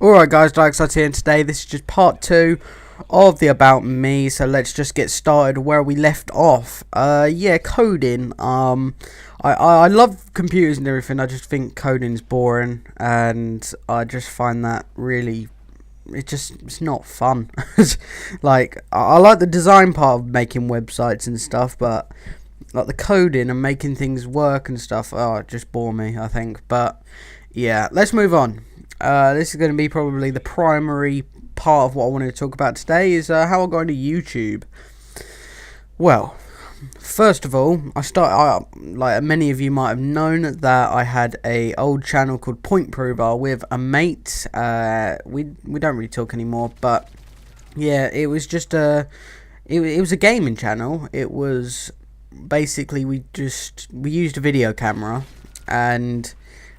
Alright guys, DioXiDeZ here, and today this is just part 2 of the About Me, so let's just get started where we left off. Yeah, coding. I love computers and everything. I just think coding's boring, and I just find that really, it's not fun. Like, I like the design part of making websites and stuff, but like the coding and making things work and stuff, it just bore me, I think. But yeah, let's move on. This is going to be probably the primary part of what I wanted to talk about today, is how I got into YouTube. Well, first of all, like many of you might have known, that I had a old channel called Point Prover with a mate. We don't really talk anymore, but yeah, it was just it was a gaming channel. It was basically we used a video camera, and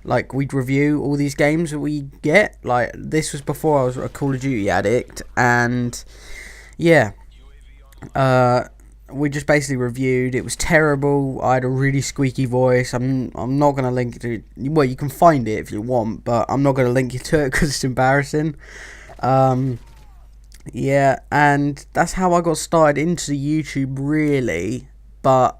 like we'd review all these games that we get. Like, this was before I was a Call of Duty addict, and yeah, we just basically reviewed. It was terrible. I had a really squeaky voice. I'm not gonna link it to. Well, you can find it if you want, but I'm not gonna link you to it because it's embarrassing. Yeah, and that's how I got started into YouTube, really. But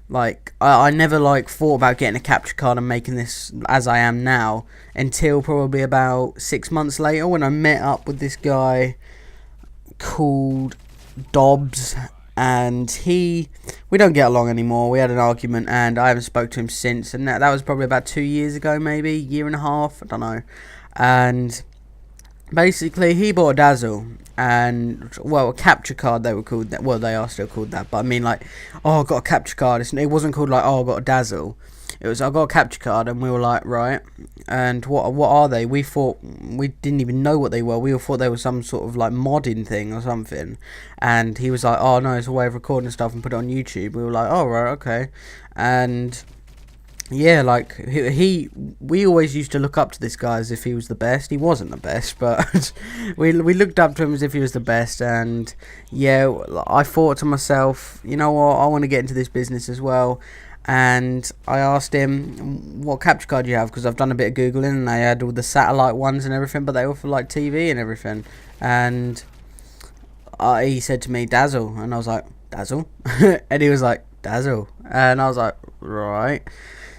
like, I never like thought about getting a capture card and making this as I am now, until probably about 6 months later, when I met up with this guy called Dobbs, and we don't get along anymore. We had an argument, and I haven't spoke to him since, and that was probably about 2 years ago, maybe year and a half, I don't know. And basically, he bought a Dazzle, and, well, a capture card, they were called that. Well, they are still called that, but I mean, like, oh, I got a capture card. It wasn't called like, oh, I got a Dazzle. It was, I got a capture card, and we were like, right, and what are they? We thought, we didn't even know what they were. We all thought they were some sort of like modding thing or something. And he was like, oh no, it's a way of recording stuff and put it on YouTube. We were like, oh right, okay. And yeah, like, we always used to look up to this guy as if he was the best. He wasn't the best, but we looked up to him as if he was the best. And yeah, I thought to myself, you know what, I want to get into this business as well. And I asked him, what capture card do you have? Because I've done a bit of Googling, and they had all the satellite ones and everything, but they were for like TV and everything. And he said to me, Dazzle. And I was like, Dazzle? And he was like, Dazzle. And I was like, right.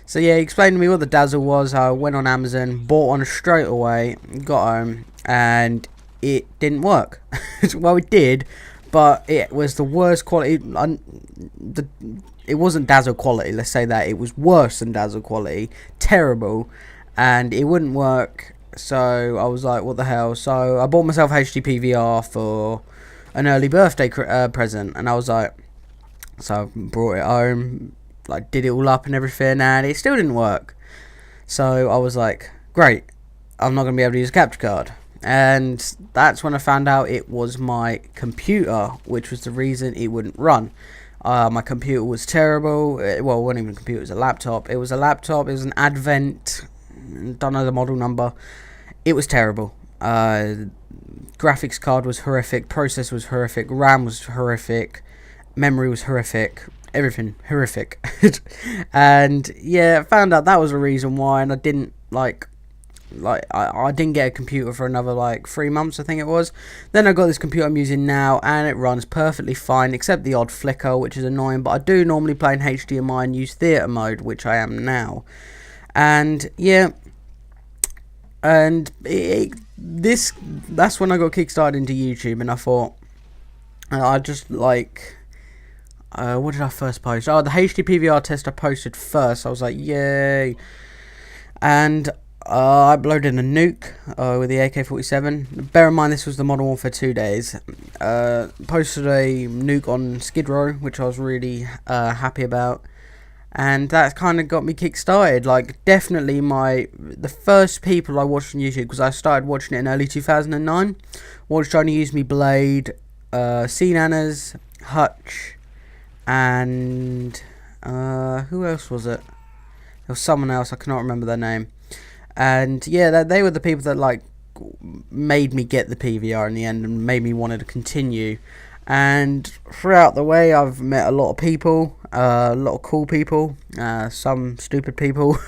So yeah, he explained to me what the Dazzle was. I went on Amazon, bought one straight away, got home, and it didn't work. Well, it did, but it was the worst quality. It wasn't Dazzle quality, let's say that. It was worse than Dazzle quality. Terrible. And it wouldn't work. So I was like, what the hell? So I bought myself HD PVR for an early birthday present. And I was like, so I brought it home, like, did it all up and everything, and it still didn't work. So I was like, great, I'm not going to be able to use a capture card. And that's when I found out it was my computer, which was the reason it wouldn't run. My computer was terrible. Well, it wasn't even a computer, it was a laptop. It was an Advent, don't know the model number. It was terrible. Graphics card was horrific, processor was horrific, RAM was horrific, memory was horrific, everything horrific. And yeah, I found out that was the reason why, and I didn't I didn't get a computer for another like 3 months, I think it was. Then I got this computer I'm using now, and it runs perfectly fine, except the odd flicker, which is annoying. But I do normally play in HDMI and use theater mode, which I am now. And yeah, and that's when I got kickstarted into YouTube, and I thought, I just like, what did I first post? Oh, the HD PVR test I posted first. I was like, yay. And I uploaded a nuke with the AK-47. Bear in mind, this was the Modern Warfare 2 days. Posted a nuke on Skid Row, which I was really happy about. And that kind of got me kick-started. Like, definitely the first people I watched on YouTube, because I started watching it in early 2009, watched Johnny Use Me Blade, C-Nanas, Hutch, and who else was it? There was someone else, I cannot remember their name. And yeah, they were the people that like made me get the PVR in the end, and made me want to continue. And throughout the way, I've met a lot of people. a lot of cool people, some stupid people,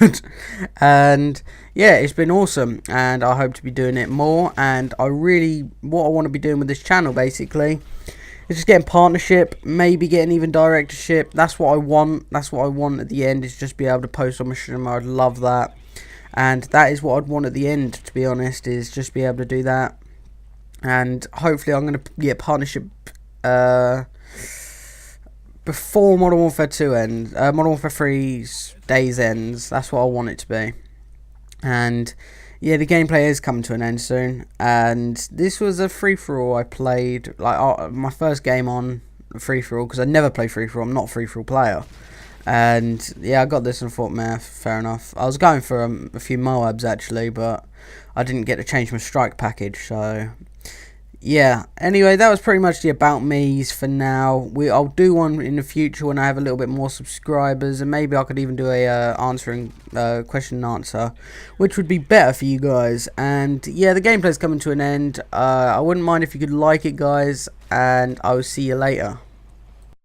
and yeah, it's been awesome, and I hope to be doing it more. And what I want to be doing with this channel basically is just getting partnership, maybe getting even directorship. That's what I want. That's what I want at the end, is just be able to post on my streamer. I'd love that, and that is what I'd want at the end, to be honest, is just be able to do that. And hopefully I'm going to get partnership before Modern Warfare 2 ends, Modern Warfare 3's days ends. That's what I want it to be. And yeah, the gameplay is coming to an end soon. And this was a free-for-all I played, like my first game on free-for-all, because I never play free-for-all. I'm not a free-for-all player. And yeah, I got this and thought, man, fair enough. I was going for a few Moabs actually, but I didn't get to change my strike package, so yeah. Anyway, that was pretty much the about me's for now. I'll do one in the future when I have a little bit more subscribers, and maybe I could even do a answering question and answer, which would be better for you guys. And yeah, the gameplay's coming to an end. I wouldn't mind if you could like it, guys, and I will see you later.